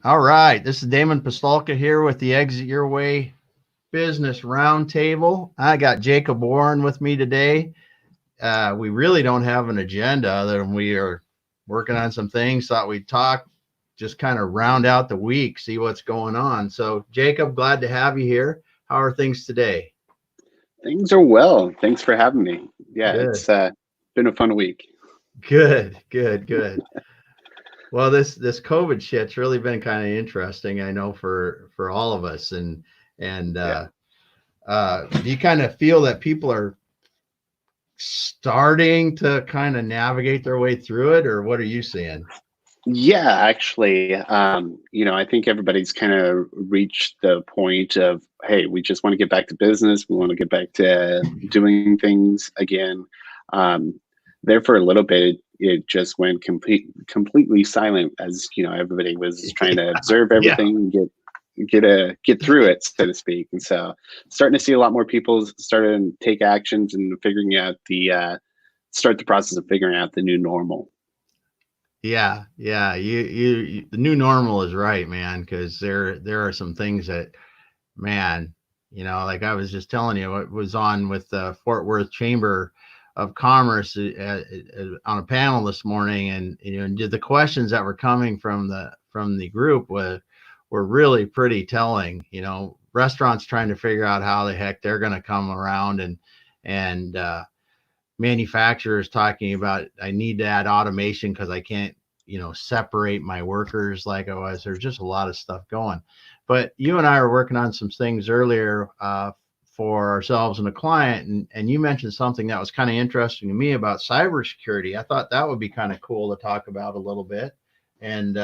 All right. This is Damon Pistulka here with the Exit Your Way Business Roundtable. I got Jacob Warren with me today. We really don't have an agenda other than we are working on some things. Thought we'd talk, just kind of round out the week, see what's going on. So, Jacob, glad to have you here. How are things today? Things are well. Thanks for having me. Yeah, Good, it's been a fun week. good. Well, this COVID shit's really been kind of interesting. I know for all of us, and Yeah. do you kind of feel that people are starting to kind of navigate their way through it, or what are you seeing? Yeah, actually, I think everybody's kind of reached the point of, hey, we just want to get back to business. We want to get back to doing things again. Um, there for a little bit, it just went completely silent as, everybody was trying to observe Yeah, everything and get through it, so to speak. And so starting to see a lot more people starting to take actions and figuring out start the process of figuring out the new normal. yeah. The new normal is right, man. Because there are some things that, man, like I was just telling you, it was on with the Fort Worth Chamber of Commerce on a panel this morning, and the questions that were coming from the group were really pretty telling. Restaurants trying to figure out how the heck they're going to come around, and manufacturers talking about I need to add automation because I can't separate my workers like I was. There's just a lot of stuff going. But you and I were working on some things earlier for ourselves and a client, and you mentioned something that was kind of interesting to me about cybersecurity. I thought that would be kind of cool to talk about a little bit. And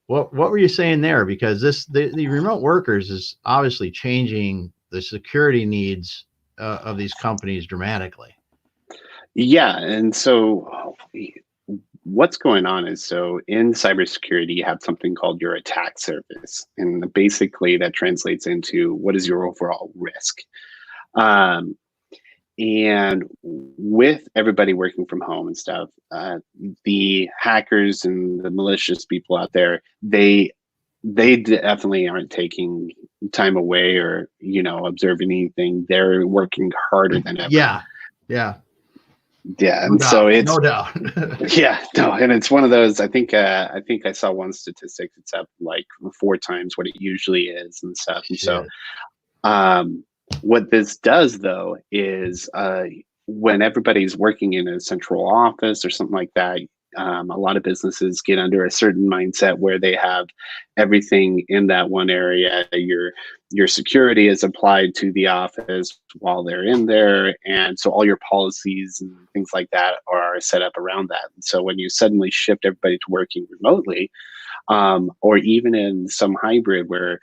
what were you saying there? Because the remote workers is obviously changing the security needs of these companies dramatically. Yeah, and so what's going on is, so in cybersecurity, you have something called your attack surface, and basically that translates into what is your overall risk. Um, and with everybody working from home and stuff, the hackers and the malicious people out there, they definitely aren't taking time away or observing anything. They're working harder than ever. Yeah, yeah, Yeah, no and so doubt, it's no doubt. yeah, no, and it's one of those. I think I saw one statistic. It's up like 4 times what it usually is and stuff. And so, Shit. um, what this does though is, when everybody's working in a central office or something like that, a lot of businesses get under a certain mindset where they have everything in that one area. Your security is applied to the office while they're in there, and so all your policies and things like that are set up around that. And so when you suddenly shift everybody to working remotely, or even in some hybrid where,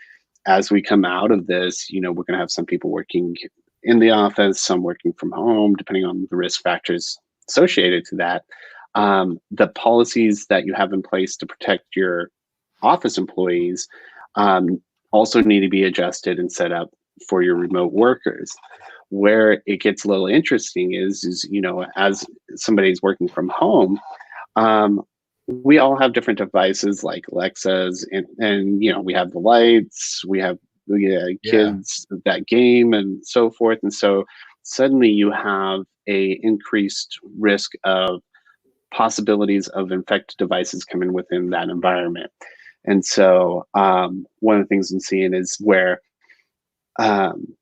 as we come out of this, we're going to have some people working in the office, some working from home, depending on the risk factors associated to that. The policies that you have in place to protect your office employees, um, also need to be adjusted and set up for your remote workers. Where it gets a little interesting is as somebody's working from home, um, we all have different devices like Alexas, and we have the lights, we have Yeah, kids that game and so forth, and so suddenly you have a increased risk of possibilities of infected devices coming within that environment. And so, one of the things I'm seeing is where, um,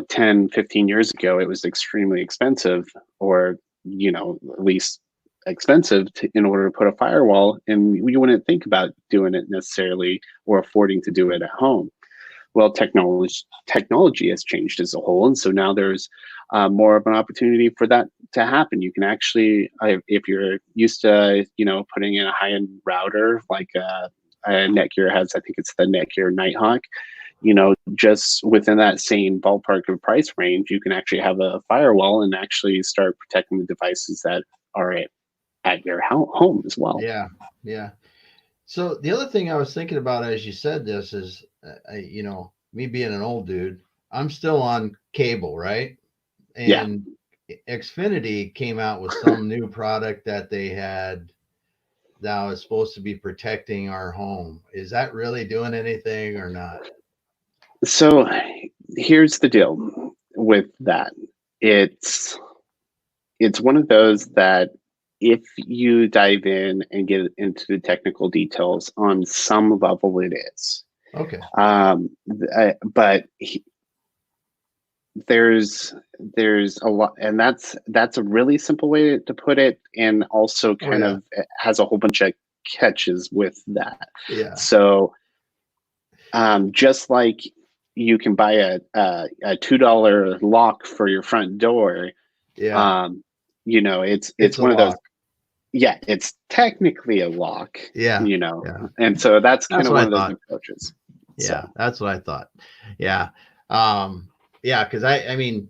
10, 15 years ago, it was extremely expensive, or, at least expensive in order to put a firewall, and you wouldn't think about doing it necessarily or affording to do it at home. Well, technology has changed as a whole, and so now there's more of an opportunity for that to happen. You can actually, if you're used to, putting in a high-end router like Netgear has, I think it's the Netgear Nighthawk. Just within that same ballpark of price range, you can actually have a firewall and actually start protecting the devices that are at your home as well. yeah, yeah. So the other thing I was thinking about as you said this is, me being an old dude, I'm still on cable, right? Yeah. And Xfinity came out with some new product that they had now is supposed to be protecting our home. Is that really doing anything or not? So here's the deal with that. It's it's one of those that if you dive in and get into the technical details, on some level it is. Okay. But there's a lot, and that's a really simple way to put it, and also Oh kind yeah. of has a whole bunch of catches with that. Yeah. So just like you can buy a $2 lock for your front door, Yeah. um, you know, It's it's a one of those. lock. Yeah, it's technically a lock, Yeah. you know, Yeah. and so that's kind That's of what one I of those thought. approaches. So Yeah. That's what I thought. Yeah. Um, yeah. Cause I mean,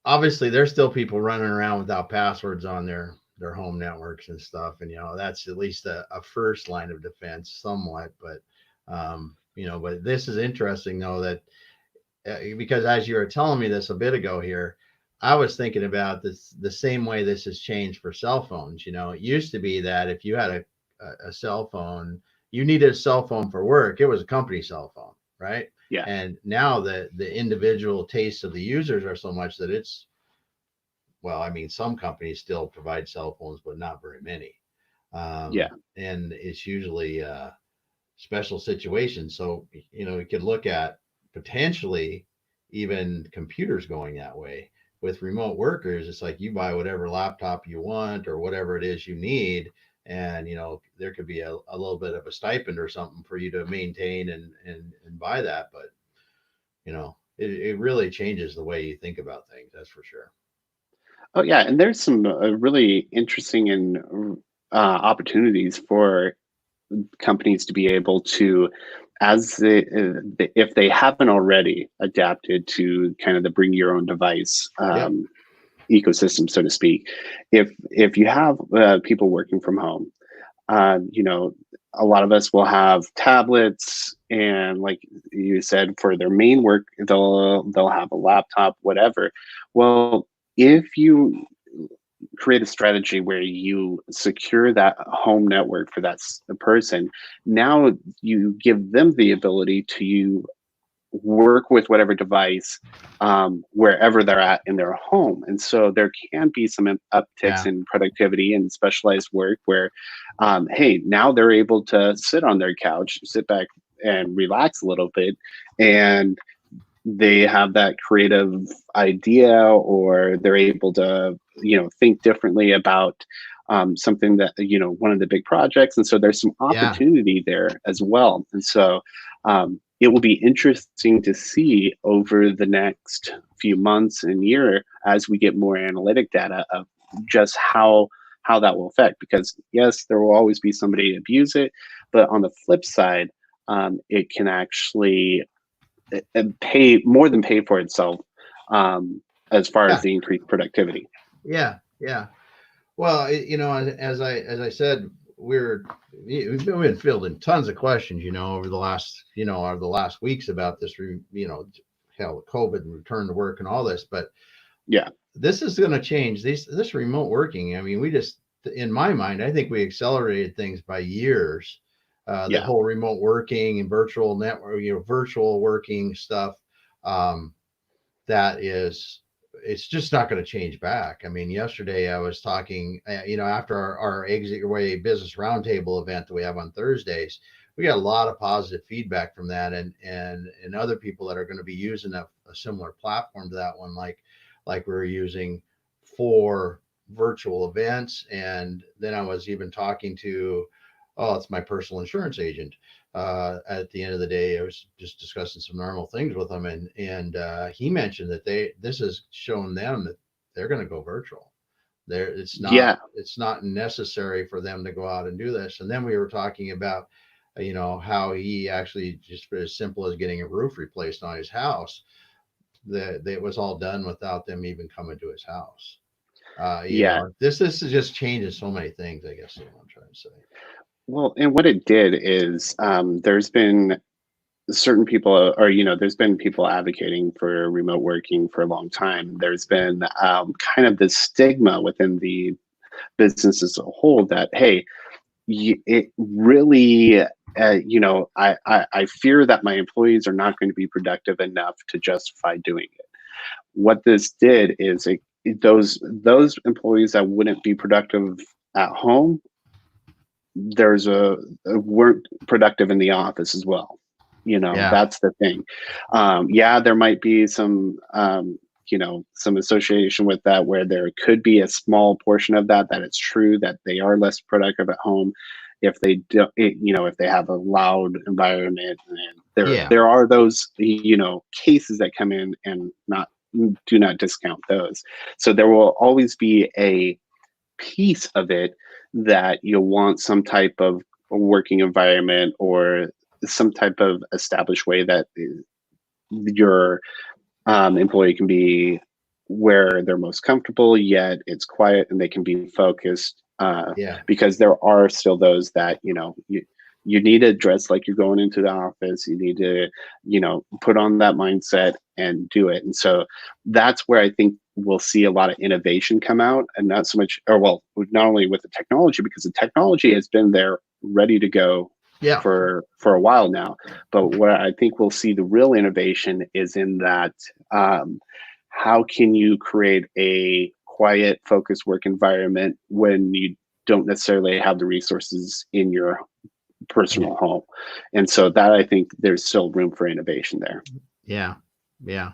obviously there's still people running around without passwords on their home networks and stuff. And, that's at least a first line of defense somewhat, but, but this is interesting though, that because as you were telling me this a bit ago here, I was thinking about this the same way this has changed for cell phones. It used to be that if you had a cell phone, you needed a cell phone for work. It was a company cell phone, right? yeah, And now the individual tastes of the users are so much that it's, well, I mean, some companies still provide cell phones, but not very many. yeah, And it's usually special situations. So, you can look at potentially even computers going that way. With remote workers, it's like you buy whatever laptop you want or whatever it is you need. And, there could be a little bit of a stipend or something for you to maintain and buy that. But, it really changes the way you think about things. That's for sure. oh yeah, and there's some really interesting and opportunities for companies to be able to, as if they haven't already adapted to kind of the bring your own device Yep. ecosystem, so to speak. If you have people working from home, you know, a lot of us will have tablets, and like you said, for their main work, they'll have a laptop, whatever. Well, if you create a strategy where you secure that home network for that person, now you give them the ability to work with whatever device wherever they're at in their home. And so there can be some upticks Yeah. in productivity and specialized work where, hey, now they're able to sit on their couch, sit back and relax a little bit, and they have that creative idea, or they're able to, think differently about something that, one of the big projects. And so there's some Yeah. opportunity there as well. And so it will be interesting to see over the next few months and year as we get more analytic data of just how that will affect, because yes, there will always be somebody to abuse it, but on the flip side, it can actually pay more than pay for itself, as far as Yeah. the increased productivity. Yeah. Yeah. Well, as I said, we've been fielding tons of questions, over the last weeks about this, hell, COVID and return to work and all this. But Yeah, this is going to change. This remote working. I mean, in my mind, I think we accelerated things by years. The yeah, whole remote working and virtual network, virtual working stuff. Um, that is it's just not going to change back. I mean, yesterday I was talking, after our exit your way business roundtable event that we have on Thursdays, we got a lot of positive feedback from that, and other people that are going to be using a similar platform to that one, like we were using for virtual events. And then I was even talking to, oh, it's my personal insurance agent. At the end of the day, I was just discussing some normal things with him, and he mentioned that this has shown them that they're going to go virtual. There, yeah, it's not necessary for them to go out and do this. And then we were talking about, how he actually, just for as simple as getting a roof replaced on his house, that it was all done without them even coming to his house. yeah. This is just changing so many things, I guess is what I'm trying to say. Well, and what it did is, there's been certain people, or there's been people advocating for remote working for a long time. There's been kind of this stigma within the business as a whole that, hey, it really, I fear that my employees are not going to be productive enough to justify doing it. What this did is those employees that wouldn't be productive at home, weren't productive in the office as well. Yeah. That's the thing. Yeah, there might be some association with that, where there could be a small portion of that it's true that they are less productive at home if they do if they have a loud environment. And Yeah. there are those cases that come in, and not do not discount those. So there will always be a piece of it that you'll want some type of working environment, or some type of established way that your employee can be where they're most comfortable, yet it's quiet and they can be focused. Yeah. Because there are still those that you need to dress like you're going into the office. You need to put on that mindset and do it. And so that's where I think we'll see a lot of innovation come out, and not so much, or well, not only with the technology, because the technology has been there ready to go Yeah. for a while now. But where I think we'll see the real innovation is in that, how can you create a quiet, focused work environment when you don't necessarily have the resources in your personal home? And so that, I think there's still room for innovation there. Yeah. Yeah.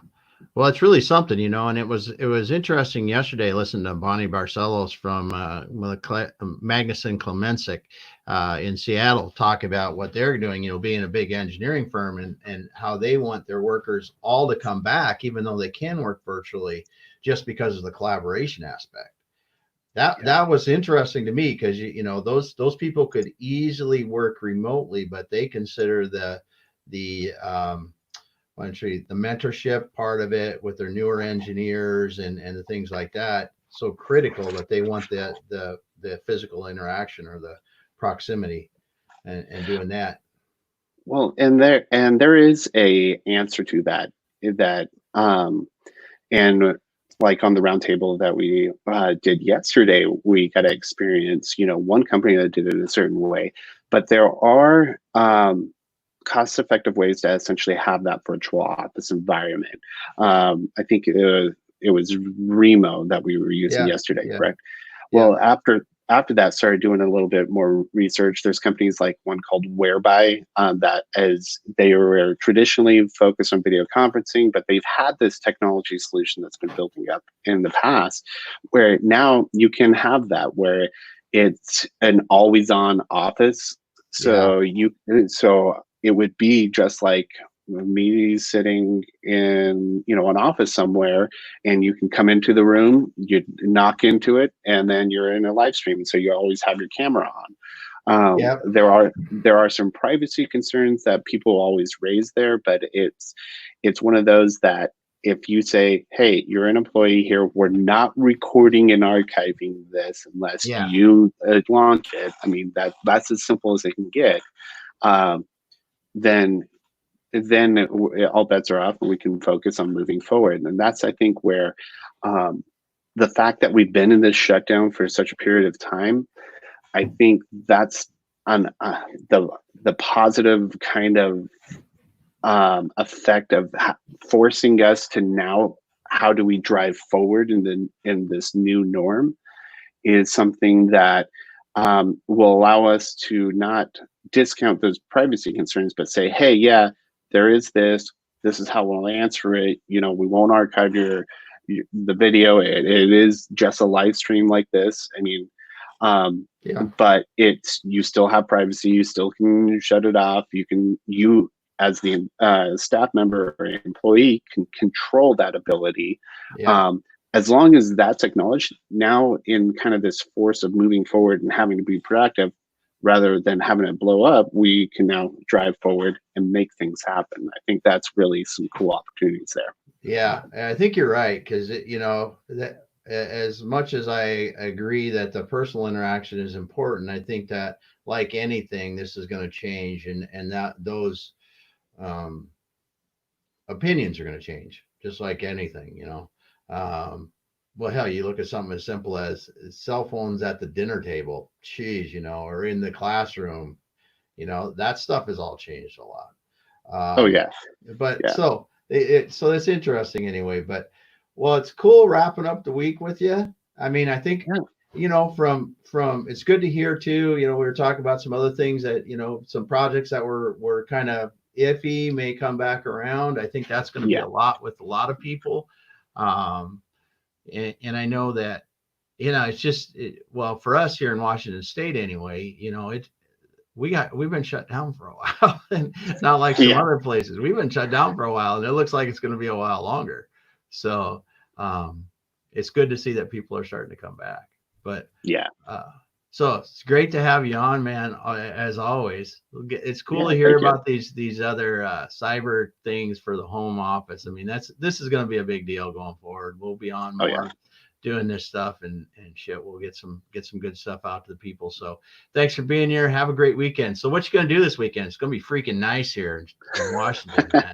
Well, it's really something, and it was interesting yesterday listening to Bonnie Barcelos from Magnuson Clemensic in Seattle talk about what they're doing, being a big engineering firm, and how they want their workers all to come back, even though they can work virtually, just because of the collaboration aspect. Yeah. That was interesting to me, because those people could easily work remotely, but they consider the the mentorship part of it with their newer engineers and the things like that so critical, that they want the physical interaction or the proximity, and doing that. Well, and there is a answer to that, that and like on the roundtable that we did yesterday, we got to experience one company that did it a certain way, but there are cost effective ways to essentially have that virtual office environment. I think it was Remo that we were using Yeah. yesterday, Yeah. correct? Yeah. Well, after that, started doing a little bit more research. There's companies like one called Whereby, that, as they were traditionally focused on video conferencing, but they've had this technology solution that's been building up in the past, where now you can have that, where it's an always on office. Yeah. So it would be just like me sitting in an office somewhere, and you can come into the room, you knock into it, and then you're in a live stream, so you always have your camera on. Yeah. There are some privacy concerns that people always raise there, but it's one of those that, if you say, hey, you're an employee here, we're not recording and archiving this unless Yeah. you launch it. I mean, that's as simple as it can get. um, then all bets are off, and we can focus on moving forward. And that's, I think, where, um, the fact that we've been in this shutdown for such a period of time, I think that's on the positive kind of effect of forcing us to now, how do we drive forward in this new norm, is something that will allow us to not discount those privacy concerns, but say, hey, yeah, there is this. This is how we'll answer it. We won't archive the video. It is just a live stream like this. I mean, um, Yeah. but you still have privacy. You still can shut it off. You as the staff member or employee can control that ability. Yeah. Um, as long as that's acknowledged, now in kind of this force of moving forward and having to be proactive rather than having it blow up, we can now drive forward and make things happen. I think that's really some cool opportunities there. Yeah, I think you're right, because that, as much as I agree that the personal interaction is important, I think that, like anything, this is going to change, and that those um, opinions are going to change, just like anything. Um, well, hell, you look at something as simple as cell phones at the dinner table, geez, or in the classroom, that stuff has all changed a lot. Oh Um, yeah, but yeah, so it's interesting anyway. But well, it's cool wrapping up the week with you. I mean, I think yeah, from it's good to hear too. We were talking about some other things that some projects that were kind of iffy may come back around. I think that's going to be yeah, a lot with a lot of people. Um, and I know that it's just well for us here in Washington State anyway. We've been shut down for a while, and not like some yeah, other places. We've been shut down for a while, and it looks like it's going to be a while longer. So um, it's good to see that people are starting to come back. But yeah, uh, so it's great to have you on, man. As always, it's cool yeah. to hear Thank you. about these other cyber things for the home office. I mean, this is going to be a big deal going forward. We'll be on Oh yeah. more doing this stuff and shit. We'll get some good stuff out to the people. So thanks for being here. Have a great weekend. So what you gonna do this weekend? It's gonna be freaking nice here in Washington, man.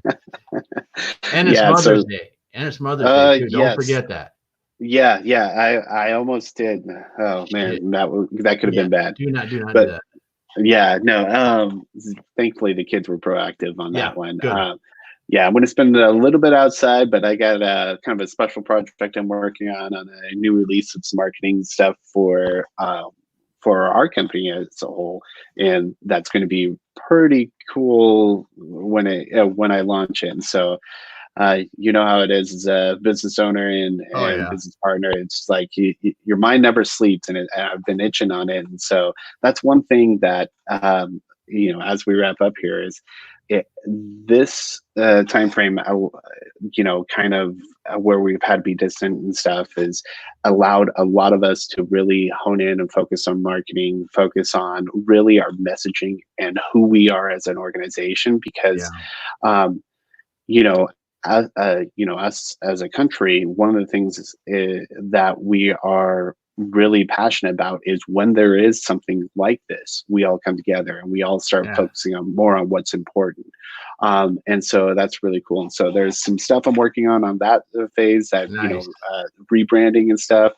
And it's Yeah. Mother's So, Day. And it's Mother's Day too. Don't yes. forget that. Yeah, yeah. I almost did. Oh Shit. man, that could have Yeah. been bad. Do not do But that. yeah, no. Thankfully the kids were proactive on Yeah. that one. Good. Yeah, I'm going to spend a little bit outside, but I got a kind of a special project I'm working on a new release of some marketing stuff for our company as a whole, and that's going to be pretty cool when I launch it. And so you know how it is as a business owner Oh and yeah. business partner. It's like your mind never sleeps, and I've been itching on it. And so that's one thing that as we wrap up here is this time frame. Kind of where we've had to be distant and stuff is allowed a lot of us to really hone in and focus on marketing, focus on really our messaging and who we are as an organization, because Yeah. um, you know, us as a country, one of the things that we are really passionate about is when there is something like this, we all come together and we all start Yeah. focusing on more on what's important. And so that's really cool. And so there's some stuff I'm working on that phase that, Nice. rebranding and stuff.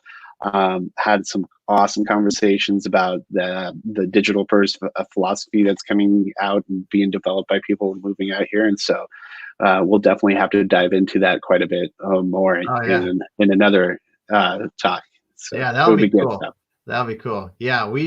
Had some awesome conversations about the digital first philosophy that's coming out and being developed by people moving out here. And so we'll definitely have to dive into that quite a bit more Oh yeah. in another talk. So Yeah, it that'll would be be good cool. stuff. That'll be cool. Yeah, what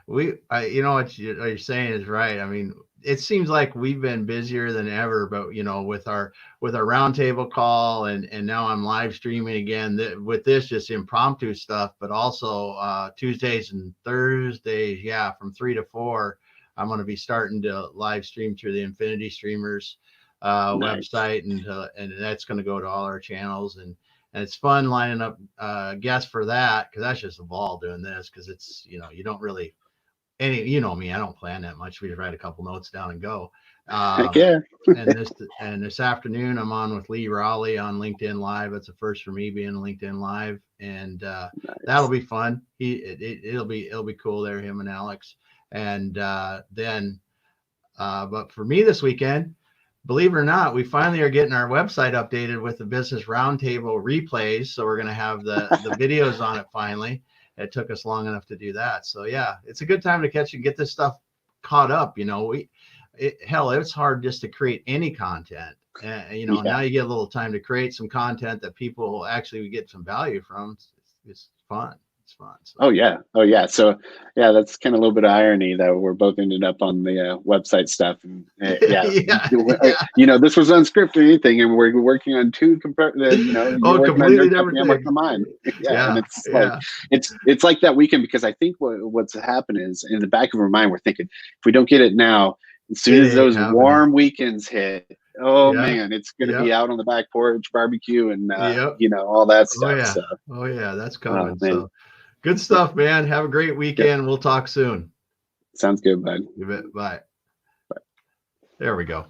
you're saying is right. I mean, it seems like we've been busier than ever, but with our roundtable call and now I'm live streaming again with this just impromptu stuff, but also Tuesdays and Thursdays, yeah, from 3 to 4, I'm going to be starting to live stream through the Infinity Streamers Nice. website, and that's going to go to all our channels, and it's fun lining up guests for that because that's just a ball doing this because it's you don't really me, I don't plan that much. We just write a couple notes down and go. Heck um, yeah. and this afternoon I'm on with Lee Raleigh on LinkedIn Live. It's a first for me being LinkedIn Live, and that'll Nice. be fun. It'll be cool there, him and Alex. And then but for me this weekend, believe it or not, we finally are getting our website updated with the business roundtable replays. So we're going to have the videos on it finally. It took us long enough to do that. So yeah, it's a good time to catch and get this stuff caught up. Hell, it's hard just to create any content. Yeah. Now you get a little time to create some content that people actually get some value from. It's fun. It's fun. So Oh yeah. Oh yeah. So yeah, that's kind of a little bit of irony that we're both ended up on the website stuff. And yeah, yeah, yeah. this was unscripted or anything, and we're working on you're Oh, working on your completely different company, I'm working things. on mine. Yeah, and Yeah, it's like yeah. it's like that weekend because I think what's happened is in the back of our mind we're thinking if we don't get it now, as soon It as ain't those happening. warm weekends hit, oh Yeah. man, it's going to be Yep. out on the back porch, barbecue, and Yep. all that Oh stuff. yeah. So, Oh yeah. That's oh coming. man, So good stuff, man. Have a great yep, weekend. We'll talk soon. sounds good, bud. You bet. Bye. There we go.